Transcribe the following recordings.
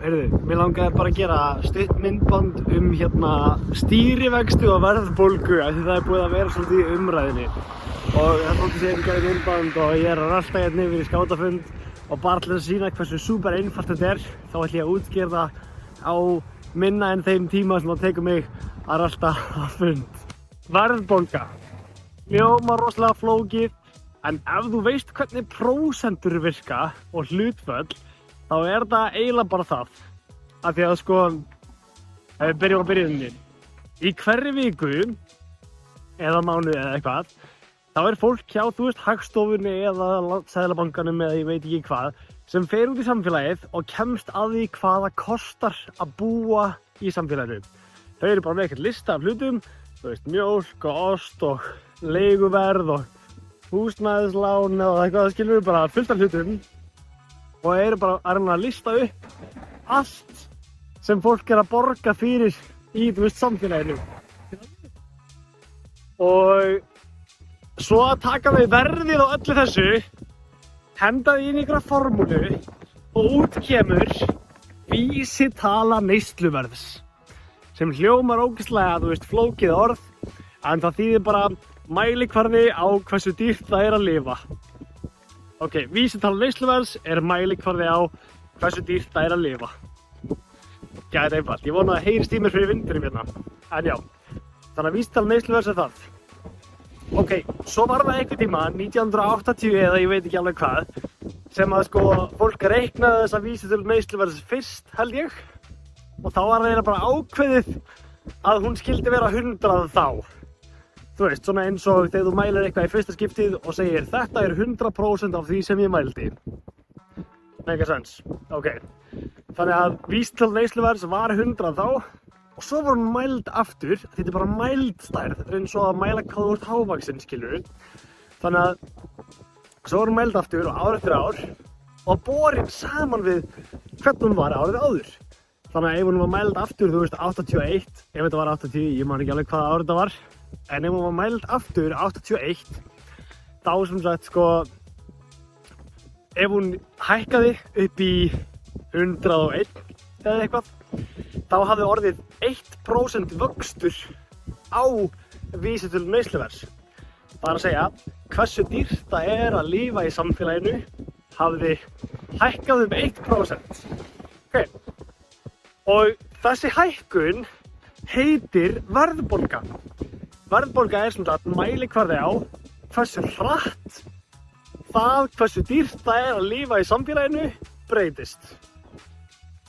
heyrðu, mér langaði bara að gera stutt myndband stýrivexti og verðbólgu af því það búið að vera svolítið í umræðinni. Og það þótti sér að gera myndband og ég að rölta hérna yfir í skátafund og bara til að sýna hversu súper einfalt þetta þá ætla ég að útskýra það á minna en þeim tíma sem það tekur mig að rölta á fund. Verðbólga. Hljómar rosalega flókið, en ef þú veist hvernig prósentur virka og hlutföll, þá það eiginlega bara það. Af því að sko, ef við byrjum á byrjuninni. Í hverri viku, eða mánuði eða eitthvað, þá fólk hjá, Hagstofunni eða Seðlabankanum eða ég veit ekki hvað, sem fer út í samfélagið og kemst að því hvað það kostar að búa í samfélaginu. Þau bara með eitthvað lista af hlutum, mjólk og ost og leiguverð og húsnæðislán eða eitthvað, skilur við bara fullt af hlutum. Og bara að reyna að lista upp allt sem fólk að borga fyrir í samfélaginu. Og svo að taka við verðið á öllu þessu, henda því inn í einhverja formúlu og út kemur vísitala neysluverðs. Sem hljómar ógeðslega, flókið orð, en það þýðir bara mælikvarði á hversu dýrt það að lifa. Ok, vísitala neysluverðs mælikvarði á hversu dýrt það að lifa. Gæti einfalt, ég vona að heyrist í mér fyrir vindinum hérna. En já, þannig að vísitala neysluverðs það. Ok, svo var það einhvern tíma, 1980 eða ég veit ekki alveg hvað, sem að fólk reiknaði þessa vísitala neysluverðs fyrst, held ég. Og þá var það bara ákveðið að hún skyldi vera 100 þá. Svona eins og þegar þú mælir eitthvað í fyrsta skiptið og segir þetta 100% af því sem ég mældi. Make sense. Ok. Þannig að vísitala neysluverðs var 100 þá og svo var hún mæld aftur. Þetta bara mæld stærð. Þetta eins og að mæla hvað þú ert hávaxinn, skilur. Þannig að svo var hún mæld aftur og ár eftir ár og borin saman við hvernig hún var árið áður. Þannig að ef hún var mæld aftur, 81, ef þetta var 80, ég man ekki alveg hvaða ár þetta var. En ef hún var mæld aftur 81, þá sem sagt ef hún hækkaði upp í 101 eða eitthvað, þá hafði orðið 1% vöxtur á vísitölu neysluverðs. Það að segja, hversu dýrt það að lifa í samfélaginu hafði hækkað 1%. Ok, og þessi hækkun heitir verðbólga. Verðbólga sem sagt mælikvarði á hversu hratt hversu dýrt það að lifa í samfélaginu breytist.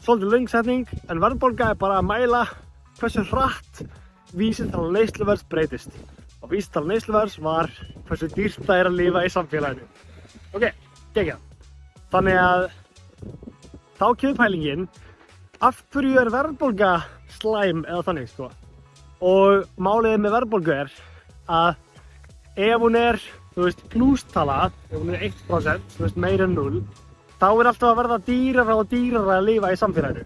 Svolítið löng setning, en verðbólga bara að mæla hversu hratt vísitala neysluverðs breytist. Og vísitala neysluverðs var hversu dýrt það að lifa í samfélaginu. Ok, geggjað. Þannig að þá kemur pælingin, af hverju verðbólga slæm eða þannig Og málið með verðbólgu að ef hún plústala, ef hún 1%, meira en 0, þá alltaf að verða dýrara og dýrara að lifa í samfélaginu.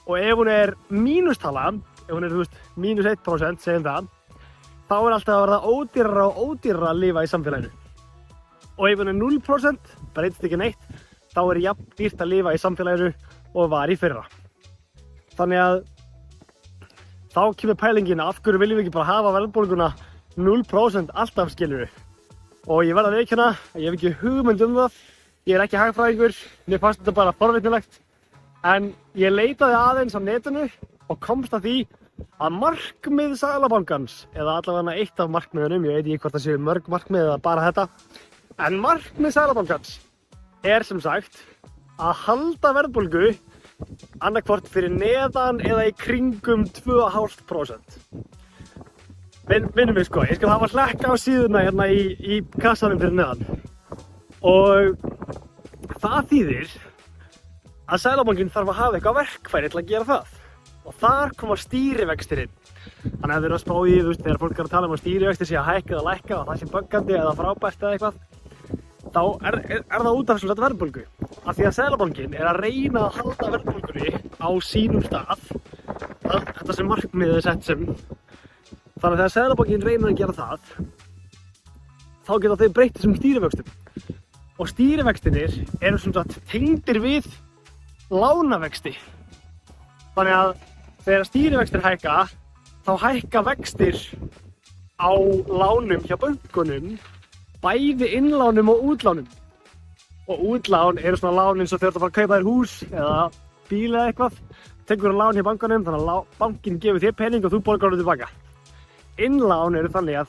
Og ef hún mínustala, ef hún mínus 1%, segjum það, þá alltaf að verða ódýrara og ódýrara að lifa í samfélaginu. Og ef hún 0%, breytist ekki neitt, þá jafn dýrt að lifa í samfélaginu og var í fyrra. Þannig að þá kemur pælingin, af hverju viljum við ekki bara hafa verðbólguna 0% alltaf, skilur við. Og ég verð að viðurkenna að ég hef ekki hugmynd það. Ég ekki hagfræðingur, mér fannst þetta bara forvitnilegt. En ég leitaði aðeins á netinu og komst að því að markmið Seðlabankans, eða allavega eitt af markmiðunum, ég veit ekki hvort það séu mörg markmið eða bara þetta, en markmið Seðlabankans sem sagt að halda verðbólgu annarkvort fyrir neðan eða í kringum 2,5%. Vinnum við ég skal hafa hlekka á síðuna hérna í kassanum fyrir neðan. Og það þýðir að Seðlabankinn þarf að hafa eitthvað verkfæri til að gera það. Og þar koma stýrivextir inn. Þannig að þið að spá í, þegar fólk að tala að stýrivextir sé að hækka eða lækka og það sé böggandi eða frábært eða eitthvað, þá það út af þessum verðbólgu. Af því að Seðlabankinn að reyna að halda verðbólgunni á sínum stað. Þetta sem markmiðið sett sem. Þannig að þegar Seðlabankinn reynir að gera það, þá geta þeir breytt þessum stýrivöxtum. og stýrivextirnir eru sem sagt tengdir við lánavexti. Þannig að þegar stýrivextir hækka, þá hækka vextir á lánum hjá bönkunum, bæði innlánum og útlánum. Og útlán eru svona lán eins og þegar þú ert að fara að kaupa þér hús eða bíl eða eitthvað. Tekur lán hjá bankanum, þannig að bankinn gefur þér pening og þú borgar hann tilbaka. Innlán eru þannig að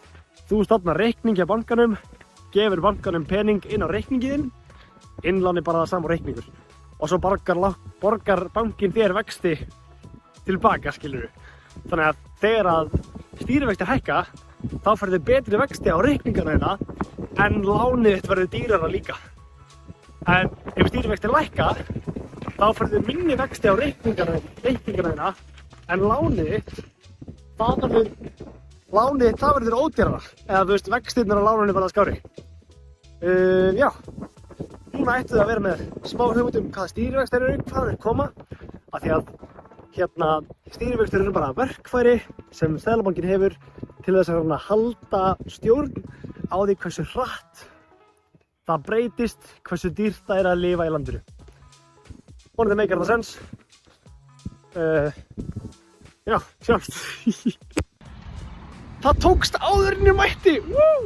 þú stofnar reikning hjá bankanum, gefur bankanum pening inn á reikningin, innlán er bara það sama reikningur. Og svo borgar bankinn þér vexti tilbaka, skilurðu. Þannig að þegar að stýrivextir hækka, þá færðu betri vexti á reikningana þína, en lánið þitt verður dýrara líka. En ef stýrivextir lækka, þá færðu minni vexti á reikningana þína, en lánið þitt, það verður ódýrara. Eða þú veist, vextirnar á láninu verða skárri. Já, núna ættu það að vera með smá hugmynd um hvaða stýrivextir eru, hvaðan þeir koma, af því að stýrivextir eru bara verkfæri sem Seðlabankinn hefur til þess að halda stjórn á því hversu hratt það breytist, hversu dýrt það er að lifa í landinu. Vonandi meikar það sens. Já, sjáumst. Það tókst áður en ég mætti! Woo!